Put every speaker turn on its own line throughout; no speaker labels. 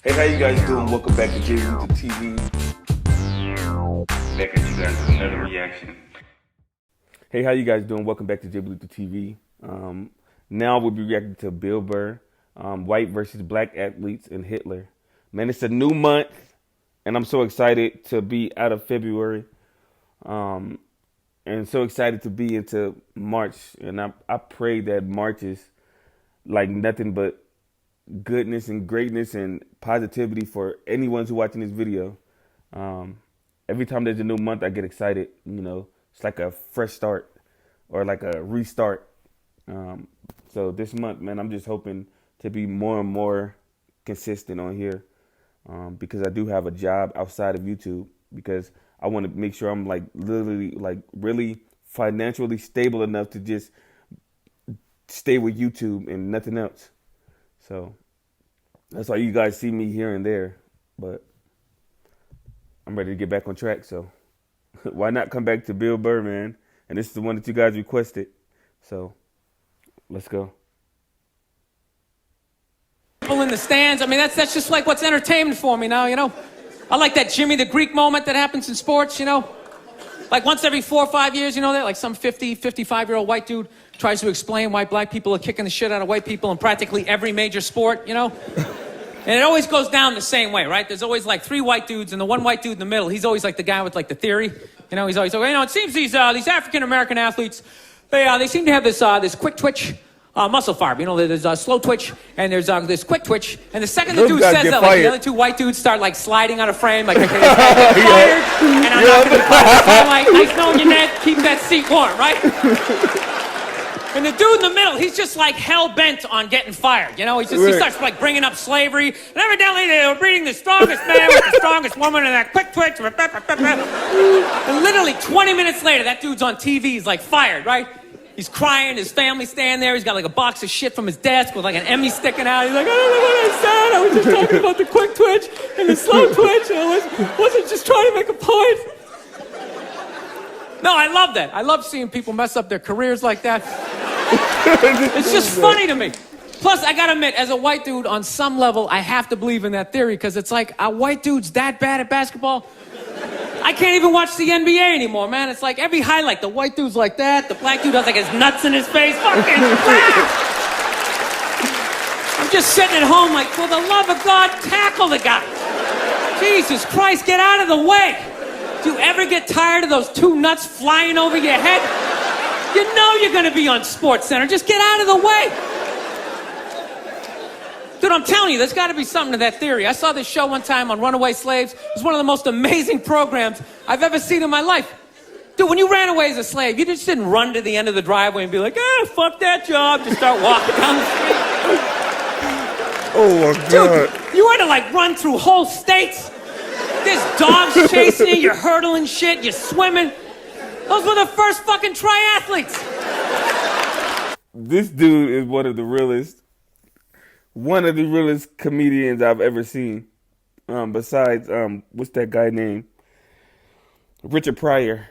Hey, how you guys doing? Welcome back to J Luther TV. Back at you guys with another reaction. Hey, how you guys doing? Welcome back to J Luther TV. Now we'll be reacting to Bill Burr, white versus black athletes and Hitler. Man, it's a new month, and I'm so excited to be out of February, and so excited to be into March. And I pray that March is like nothing but goodness and greatness and positivity for anyone who's watching this video. Every time there's a new month, I get excited. You know, it's like a fresh start or like a restart. So this month, man, I'm just hoping to be more and more consistent on here, because I do have a job outside of YouTube, because I want to make sure I'm like literally like really financially stable enough to just stay with YouTube and nothing else. So that's why you guys see me here and there, but I'm ready to get back on track. So why not come back to Bill Burr, man? And this is the one that you guys requested. So let's go.
People in the stands. I mean, that's just like what's entertainment for me now, you know? I like that Jimmy the Greek moment that happens in sports, you know? Like once every 4 or 5 years, you know that? Like some 50, 55-year-old white dude tries to explain why black people are kicking the shit out of white people in practically every major sport, you know? And it always goes down the same way, right? There's always like 3 white dudes, and the one white dude in the middle, he's always like the guy with like the theory. You know, he's always like, you know, it seems these African-American athletes, they seem to have this quick twitch muscle fiber. You know, there's a slow twitch, and there's this quick twitch. And the second the dude says that, like, the other 2 white dudes start like sliding out of frame, like, okay, this guy gets fired, and I'm not going to be fired. So I'm like, nice knowing you, Ned. Keep that seat warm, right? And the dude in the middle, he's just like hell-bent on getting fired. You know, he starts like bringing up slavery. And evidently they were breeding the strongest man with the strongest woman and that quick twitch. And literally 20 minutes later, that dude's on TV. He's like fired, right? He's crying. His family's standing there. He's got like a box of shit from his desk with like an Emmy sticking out. He's like, I don't know what I said. I was just talking about the quick twitch and the slow twitch. And I wasn't just trying to make a point. No, I love that. I love seeing people mess up their careers like that. It's just funny to me. Plus, I gotta admit, as a white dude, on some level, I have to believe in that theory, because it's like, are white dudes that bad at basketball? I can't even watch the NBA anymore, man. It's like every highlight, the white dude's like that, the black dude has like his nuts in his face. Fucking crap! I'm just sitting at home like, for the love of God, tackle the guy. Jesus Christ, get out of the way. Do you ever get tired of those 2 nuts flying over your head? You know you're going to be on SportsCenter. Just get out of the way. Dude, I'm telling you, there's got to be something to that theory. I saw this show one time on runaway slaves. It was one of the most amazing programs I've ever seen in my life. Dude, when you ran away as a slave, you just didn't run to the end of the driveway and be like, fuck that job. Just start walking down the street.
Oh, my God.
Dude, you had to, like, run through whole states. There's dogs chasing you. You're hurdling shit. You're swimming. Those were the first fucking triathletes.
This dude is one of the realest comedians I've ever seen. Besides, what's that guy named? Richard Pryor.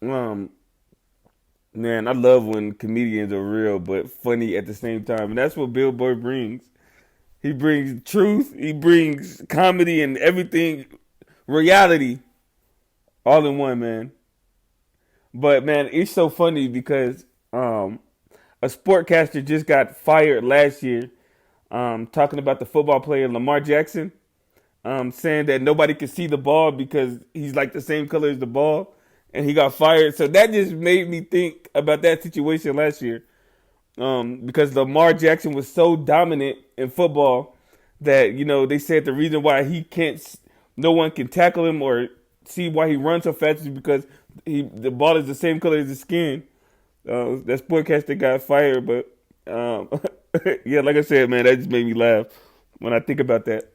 Man, I love when comedians are real but funny at the same time, and that's what Bill Burr brings. He brings truth. He brings comedy and everything, reality, all in one, man. But, man, it's so funny because a sportcaster just got fired last year, talking about the football player Lamar Jackson, saying that nobody could see the ball because he's like the same color as the ball, and he got fired. So that just made me think about that situation last year, because Lamar Jackson was so dominant in football that, you know, they said the reason why no one can tackle him or see why he runs so fast is because the ball is the same color as his skin. That sportcaster got fired, but yeah, like I said, man, that just made me laugh when I think about that.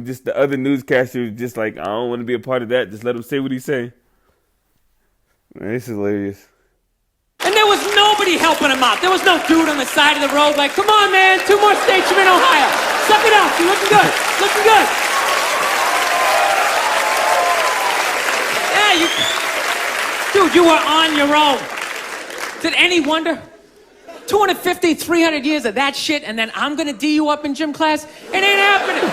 Just the other newscasters, just like, I don't want to be a part of that. Just let him say what he say. Man, it's hilarious.
And there was nobody helping him out. There was no dude on the side of the road like, come on, man, 2 more states, you're in Ohio. Suck it up, you're looking good. Looking good. Yeah, dude, you were on your own. Is it any wonder 250, 300 years of that shit, and then I'm gonna D you up in gym class? It ain't happening.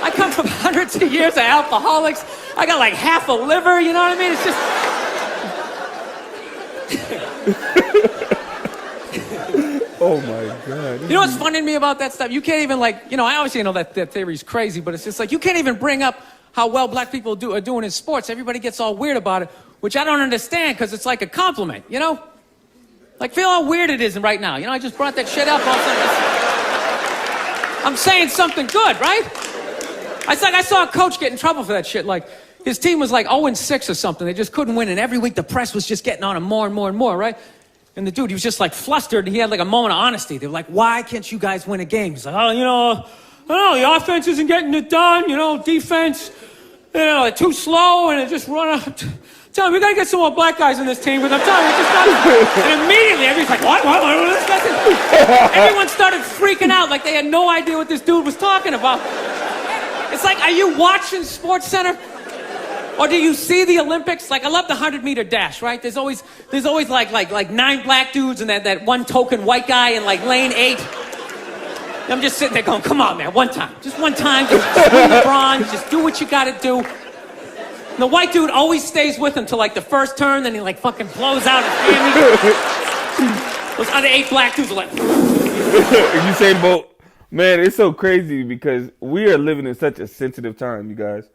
I come from hundreds of years of alcoholics. I got like half a liver, you know what I mean? It's just...
Oh my God.
You know what's funny to me about that stuff? You can't even I obviously know that theory's crazy, but it's just like, you can't even bring up how well black people are doing in sports. Everybody gets all weird about it, which I don't understand because it's like a compliment, you know? Like, feel how weird it is right now. You know, I just brought that shit up. I'm saying something good, right? It's like I saw a coach get in trouble for that shit. Like, his team was like 0-6 or something. They just couldn't win, and every week the press was just getting on him more and more and more, right? And the dude, he was just like flustered, and he had like a moment of honesty. They were like, why can't you guys win a game? He's like, oh, I don't know, the offense isn't getting it done, defense, they're too slow, and they just run out. Tell him, we gotta get some more black guys in this team, but I'm telling you, it's just not... And immediately, everybody's like, what? Everyone started freaking out like they had no idea what this dude was talking about. It's like, are you watching Sports Center? Or do you see the Olympics? Like, I love the 100-meter dash, right? There's always like 9 black dudes and that one token white guy in like lane 8. I'm just sitting there going, come on, man, one time. Just one time, just win the bronze, just do what you gotta do. And the white dude always stays with him till like the first turn, then he like fucking blows out his hammy. Those other 8 black dudes are like...
Usain Bolt. Man, it's so crazy because we are living in such a sensitive time, you guys.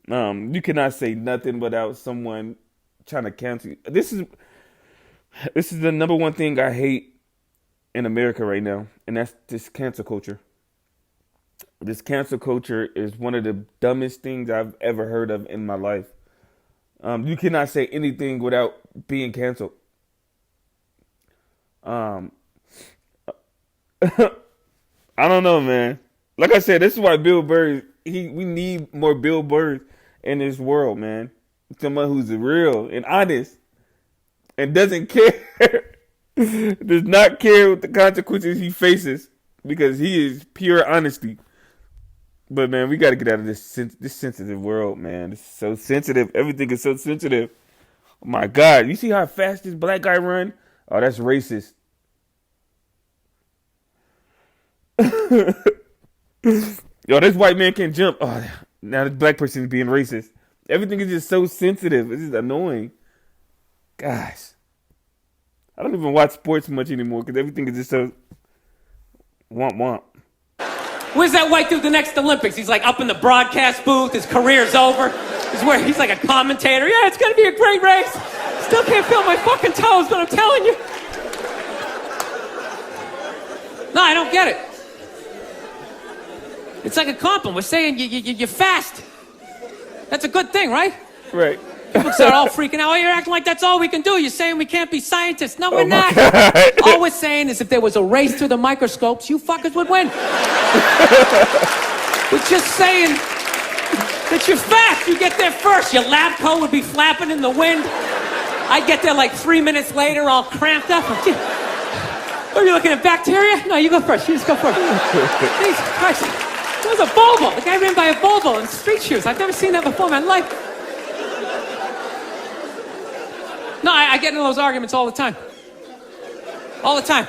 You cannot say nothing without someone trying to cancel you. This is the number one thing I hate in America right now, and that's this cancel culture. This cancel culture is one of the dumbest things I've ever heard of in my life. You cannot say anything without being canceled. I don't know, man. Like I said, this is why Bill Burr, we need more Bill Burr in this world, man. Someone who's real and honest and doesn't care, does not care what the consequences he faces because he is pure honesty. But, man, we got to get out of this sensitive world, man. It's so sensitive. Everything is so sensitive. Oh, my God. You see how fast this black guy run? Oh, that's racist. Yo, this white man can't jump. Oh, now this black person is being racist. Everything is just so sensitive. It's just annoying. Gosh. I don't even watch sports much anymore because everything is just so womp.
Where's that white dude the next Olympics? He's like up in the broadcast booth. His career's over. He's like a commentator. Yeah, it's going to be a great race. Still can't feel my fucking toes, but I'm telling you. No, I don't get it. It's like a compliment. We're saying you're fast. That's a good thing, right?
Right.
People start all freaking out. Oh, you're acting like that's all we can do. You're saying we can't be scientists. No, we're not.
God.
All we're saying is if there was a race to the microscopes, you fuckers would win. We're just saying that you're fast. You get there first. Your lab coat would be flapping in the wind. I'd get there like 3 minutes later, all cramped up. Are you looking at bacteria? No, you go first. You just go first. Jesus Christ. It was a Volvo. The guy ran by a Volvo in street shoes. I've never seen that before in my life. No, I get into those arguments all the time. All the time.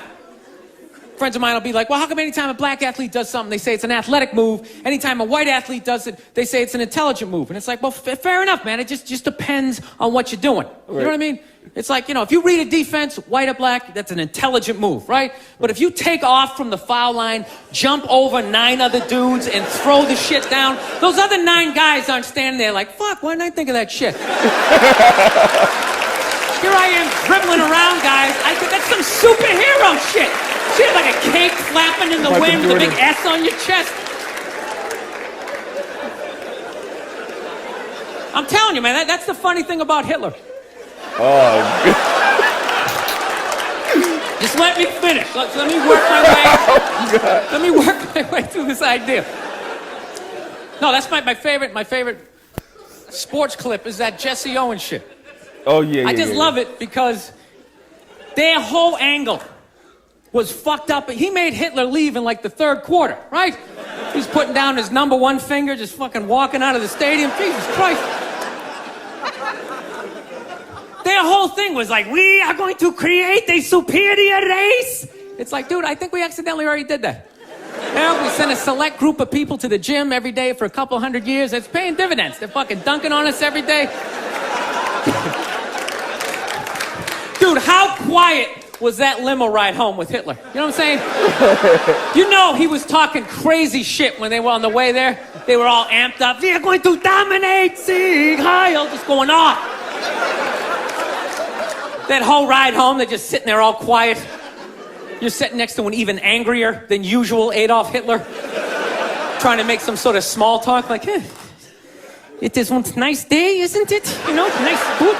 Friends of mine will be like, well, how come anytime a black athlete does something, they say it's an athletic move. Anytime a white athlete does it, they say it's an intelligent move. And it's like, well, fair enough, man. It just depends on what you're doing. Right. You know what I mean? It's like, if you read a defense, white or black, that's an intelligent move, right? But if you take off from the foul line, jump over 9 other dudes, and throw the shit down, those other 9 guys aren't standing there like, fuck, why didn't I think of that shit? Here I am dribbling around, guys. That's some superhero shit. Shit like a cake flapping in the wind with a big S on your chest. I'm telling you, man, that's the funny thing about Hitler.
Oh,
just let me finish. Let me work my way. Oh, let me work my way through this idea. No, that's my favorite sports clip is that Jesse Owens shit.
Oh, yeah.
I just love it because their whole angle was fucked up. He made Hitler leave in like the 3rd quarter, right? He's putting down his number 1 finger, just fucking walking out of the stadium. Jesus Christ. their whole thing was like, we are going to create a superior race. It's like, dude, I think we accidentally already did that. We send a select group of people to the gym every day for a couple hundred years. It's paying dividends. They're fucking dunking on us every day. Dude, how quiet was that limo ride home with Hitler? You know what I'm saying? You know he was talking crazy shit when they were on the way there. They were all amped up. We are going to dominate, Sieg Heil, just going off. That whole ride home, they're just sitting there all quiet. You're sitting next to an even angrier than usual Adolf Hitler, trying to make some sort of small talk, like, it is one nice day, isn't it? You know, nice, good.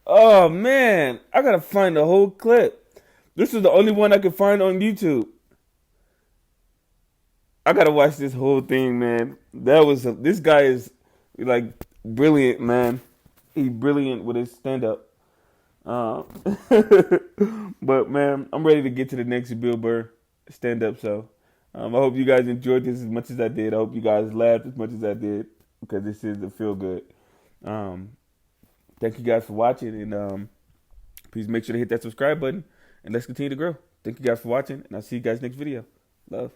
Oh man, I gotta find the whole clip. This is the only one I could find on YouTube. I gotta watch this whole thing, man. This guy is like brilliant, man. He's brilliant with his stand up. But man, I'm ready to get to the next Bill Burr stand up. So I hope you guys enjoyed this as much as I did. I hope you guys laughed as much as I did, because this is a feel good. Thank you guys for watching, and please make sure to hit that subscribe button, and let's continue to grow. Thank you guys for watching, and I'll see you guys next video. Love.